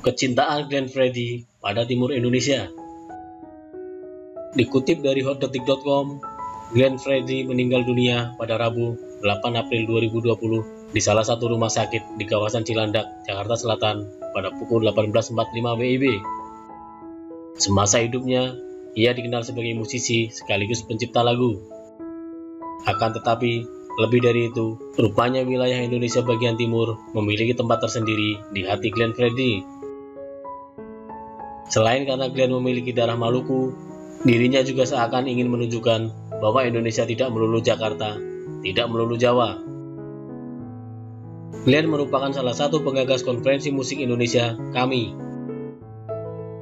Kecintaan Glenn Fredly pada timur Indonesia. Dikutip dari hotdetik.com, Glenn Fredly meninggal dunia pada Rabu 8 April 2020 di salah satu rumah sakit di kawasan Cilandak, Jakarta Selatan pada pukul 18.45 WIB. Semasa hidupnya, ia dikenal sebagai musisi sekaligus pencipta lagu. Akan tetapi, lebih dari itu, rupanya wilayah Indonesia bagian timur memiliki tempat tersendiri di hati Glenn Fredly. Selain karena Glenn memiliki darah Maluku, dirinya juga seakan ingin menunjukkan bahwa Indonesia tidak melulu Jakarta, tidak melulu Jawa. Glenn merupakan salah satu penggagas konferensi musik Indonesia, KAMI.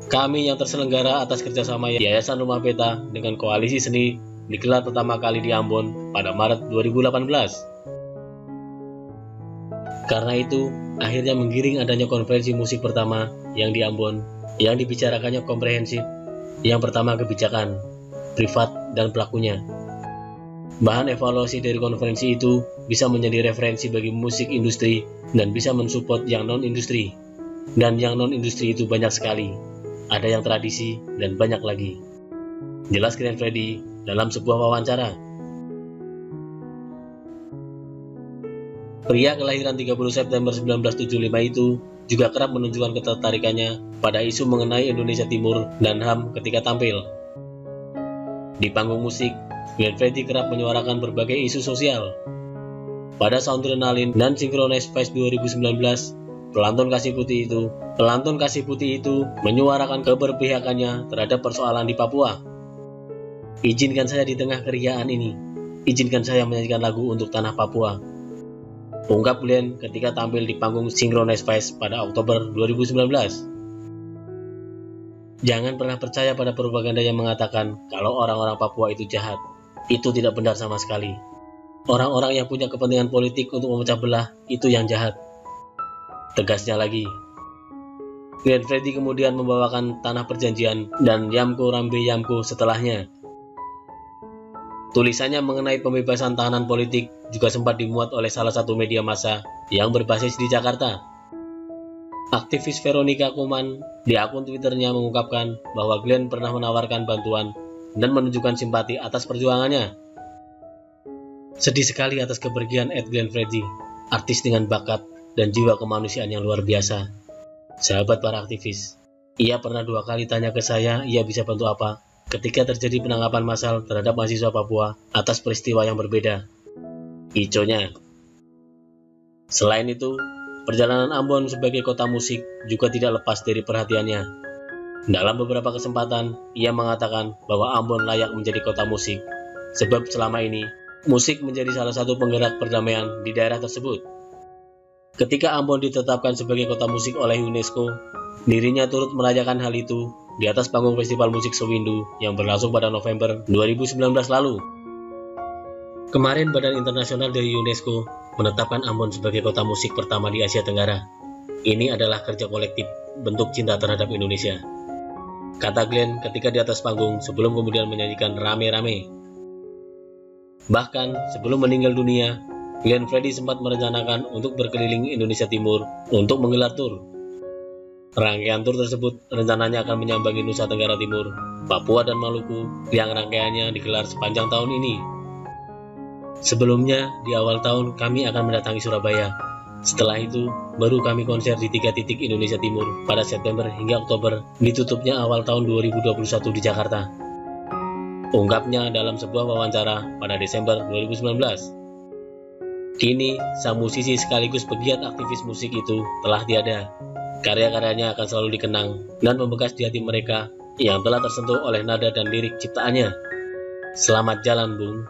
KAMI yang terselenggara atas kerjasama Yayasan Rumah Peta dengan Koalisi Seni digelar pertama kali di Ambon pada Maret 2018. Karena itu, akhirnya menggiring adanya konferensi musik pertama yang di Ambon, yang dibicarakannya komprehensif. Yang pertama kebijakan, privat, dan pelakunya. Bahan evaluasi dari konferensi itu bisa menjadi referensi bagi musik industri dan bisa mensupport yang non-industri. Dan yang non-industri itu banyak sekali, ada yang tradisi dan banyak lagi. Jelas Glenn Fredly dalam sebuah wawancara. Pria kelahiran 30 September 1975 itu juga kerap menunjukkan ketertarikannya pada isu mengenai Indonesia Timur dan HAM ketika tampil. Di panggung musik, Glenn Fredly kerap menyuarakan berbagai isu sosial. Pada Soundrenalin dan Synchronize Fest 2019, pelantun kasih putih itu menyuarakan keberpihakannya terhadap persoalan di Papua. Izinkan saya di tengah keriaan ini, izinkan saya menyanyikan lagu untuk tanah Papua, ungkap Glenn ketika tampil di panggung Synchronize Fest pada Oktober 2019. Jangan pernah percaya pada propaganda yang mengatakan kalau orang-orang Papua itu jahat. Itu tidak benar sama sekali. Orang-orang yang punya kepentingan politik untuk memecah belah itu yang jahat, tegasnya lagi. Glenn Fredly kemudian membawakan Tanah Perjanjian dan Yamko Rambe Yamko setelahnya. Tulisannya mengenai pembebasan tahanan politik juga sempat dimuat oleh salah satu media massa yang berbasis di Jakarta. Aktivis Veronica Koeman di akun Twitternya mengungkapkan bahwa Glenn pernah menawarkan bantuan dan menunjukkan simpati atas perjuangannya. Sedih sekali atas kepergian Glenn Fredly, artis dengan bakat dan jiwa kemanusiaan yang luar biasa. Sahabat para aktivis, ia pernah 2 kali tanya ke saya ia bisa bantu apa ketika terjadi penangkapan massal terhadap mahasiswa Papua atas peristiwa yang berbeda. Iconya. Selain itu, perjalanan Ambon sebagai kota musik juga tidak lepas dari perhatiannya. Dalam beberapa kesempatan, ia mengatakan bahwa Ambon layak menjadi kota musik, sebab selama ini, musik menjadi salah satu penggerak perdamaian di daerah tersebut. Ketika Ambon ditetapkan sebagai kota musik oleh UNESCO, dirinya turut merayakan hal itu di atas panggung Festival Musik Sewindu yang berlangsung pada November 2019 lalu. Kemarin Badan Internasional dari UNESCO menetapkan Ambon sebagai kota musik pertama di Asia Tenggara. Ini adalah kerja kolektif, bentuk cinta terhadap Indonesia, kata Glenn ketika di atas panggung sebelum kemudian menyanyikan Rame-Rame. Bahkan sebelum meninggal dunia, Glenn Fredly sempat merencanakan untuk berkeliling Indonesia Timur untuk menggelar tur. Rangkaian tur tersebut rencananya akan menyambangi Nusa Tenggara Timur, Papua, dan Maluku yang rangkaiannya digelar sepanjang tahun ini. Sebelumnya, di awal tahun kami akan mendatangi Surabaya. Setelah itu, baru kami konser di 3 titik Indonesia Timur pada September hingga Oktober, ditutupnya awal tahun 2021 di Jakarta. Ungkapnya dalam sebuah wawancara pada Desember 2019. Kini, sang musisi sekaligus pegiat aktivis musik itu telah tiada. Karya-karyanya akan selalu dikenang dan membekas di hati mereka yang telah tersentuh oleh nada dan lirik ciptaannya. Selamat jalan, Bung.